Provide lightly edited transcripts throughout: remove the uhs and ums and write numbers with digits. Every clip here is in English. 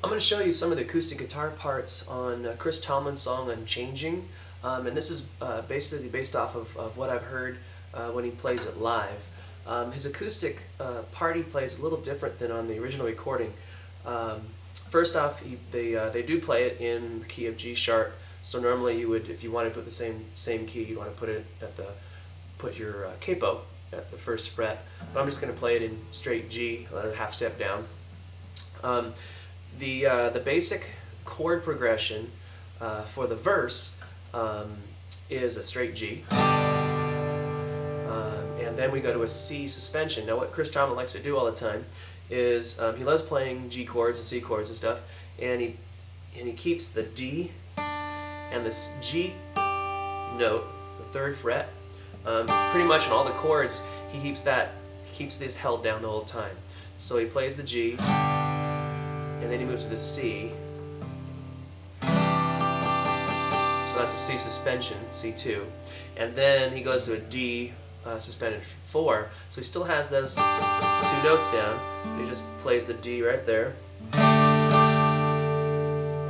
I'm going to show you some of the acoustic guitar parts on Chris Tomlin's song Unchanging, and this is basically based off of what I've heard when he plays it live. His acoustic part he plays a little different than on the original recording. First off, they do play it in the key of G sharp. So normally you would, if you want to put the same key, you want to put it at put your capo at the first fret. But I'm just going to play it in straight G, a half step down. The basic chord progression for the verse is a straight G. And then we go to a C suspension. Now what Chris Tomlin likes to do all the time is he loves playing G chords and C chords and stuff, and he keeps the D and this G note, the third fret, pretty much in all the chords he keeps this held down the whole time. So he plays the G, and then he moves to the C. So that's a C suspension, C2, and then he goes to a D suspended 4. So he still has those two notes down. He just plays the D right there,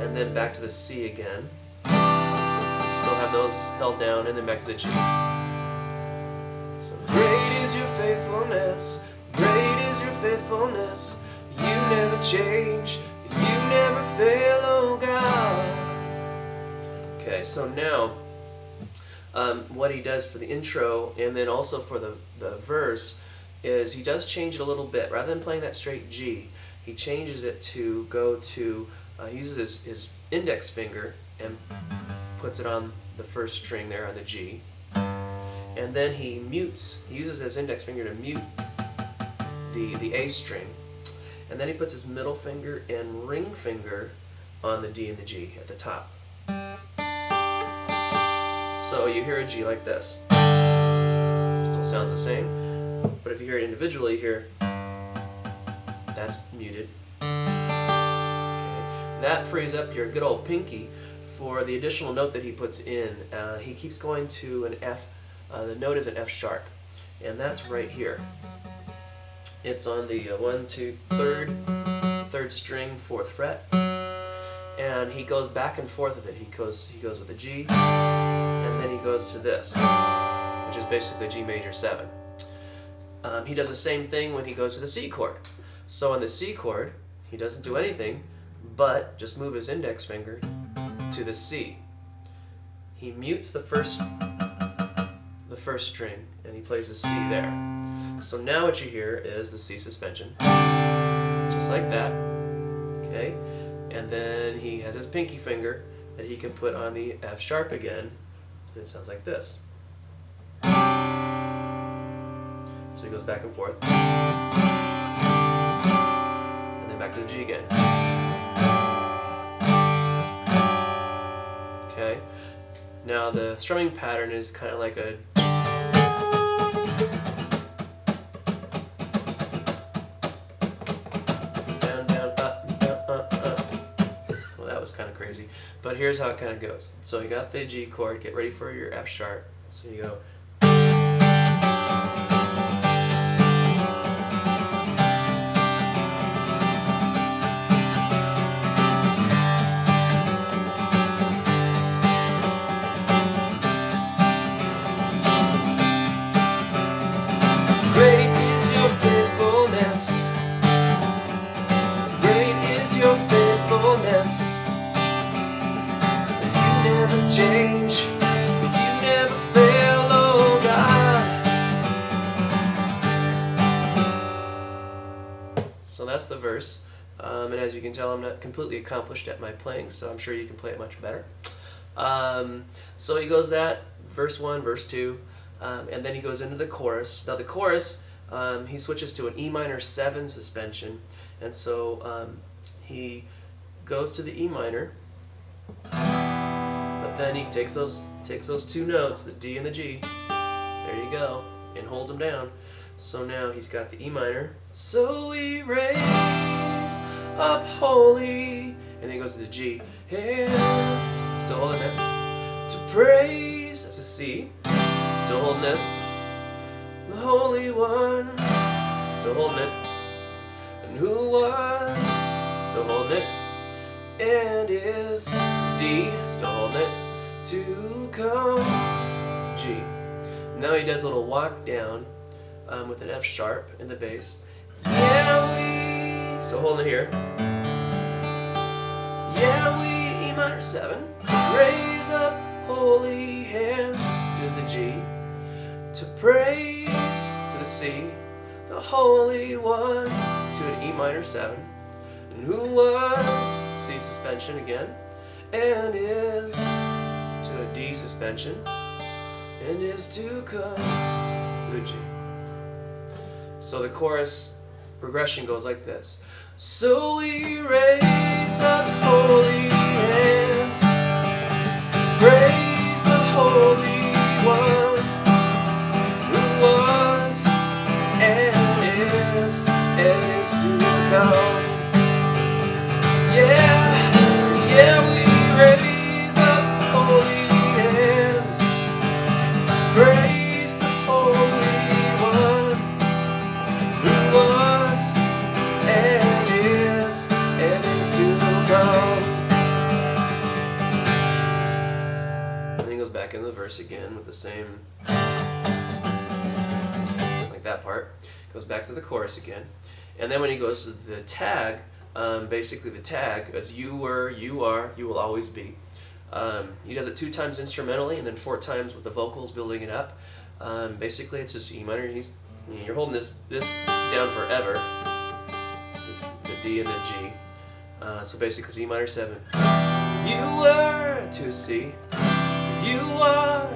and then back to the C again. Still have those held down, and then back to the G. So great is your faithfulness, great is your faithfulness. You never change, you never fail, oh God. Okay, so now what he does for the intro and then also for the verse is he does change it a little bit. Rather than playing that straight G, he changes it to go to, he uses his index finger and puts it on the first string there on the G. And then he uses his index finger to mute the A string. And then he puts his middle finger and ring finger on the D and the G at the top. So you hear a G like this. Still sounds the same, but if you hear it individually here, that's muted. Okay. That frees up your good old pinky for the additional note that he puts in. He keeps going to an F. The note is an F sharp, and that's right here. It's on the 1, 2, 3rd string, 4th fret, and he goes back and forth with it. He goes with a G, and then he goes to this, which is basically G major 7. He does the same thing when he goes to the C chord. So on the C chord, he doesn't do anything but just move his index finger to the C. He mutes the first string, and he plays the C there. So now what you hear is the C suspension, just like that. Okay, and then he has his pinky finger that he can put on the F sharp again, and it sounds like this. So he goes back and forth, and then back to the G again. Okay, now the strumming pattern is kind of like a kind of crazy, but here's how it kind of goes. So you got the G chord, get ready for your F sharp. So you go. Great is your faithfulness. Great is your faithfulness. Never change, you never fail, oh God. So that's the verse, and as you can tell, I'm not completely accomplished at my playing, so I'm sure you can play it much better. So he goes that, verse 1, verse 2, and then he goes into the chorus. Now the chorus, he switches to an E minor 7 suspension, and so he goes to the E minor. Then he takes those two notes, the D and the G, there you go, and holds them down. So now he's got the E minor, so we raise up holy, and then he goes to the G, hands, still holding it, to praise, that's a C, still holding this, the Holy One, still holding it, and who was, still holding it, and is D, still holding it, to come, G. Now he does a little walk down with an F sharp in the bass. Yeah, we, still holding it here. Yeah, we, E minor 7, raise up holy hands to the G, to praise to the C, the Holy One, to an E minor 7, and who was C suspension again, and is to a D suspension, and is to come to a G. So the chorus progression goes like this. So we raise up holy hands to praise the Holy One, who was and is to come. Yeah, yeah, we raise up holy hands to praise the Holy One, who was and is to come. And then he goes back in the verse again with the same, like that part. Goes back to the chorus again. And then when he goes to the tag, basically the tag is you were, you are, you will always be. He does it 2 times instrumentally and then 4 times with the vocals building it up. Basically it's just E minor. You're holding this down forever. The D and the G. So basically it's E minor 7. You were to C. You are.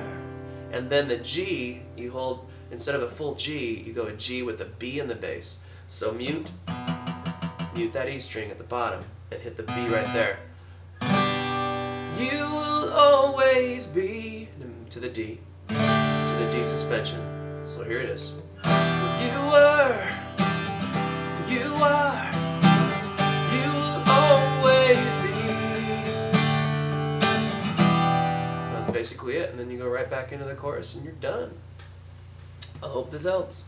And then the G, you hold, instead of a full G, you go a G with a B in the bass. So mute that E string at the bottom and hit the B right there. You will always be, to the D suspension. So here it is. You were, you are, you will always be. So that's basically it, and then you go right back into the chorus and you're done. I hope this helps.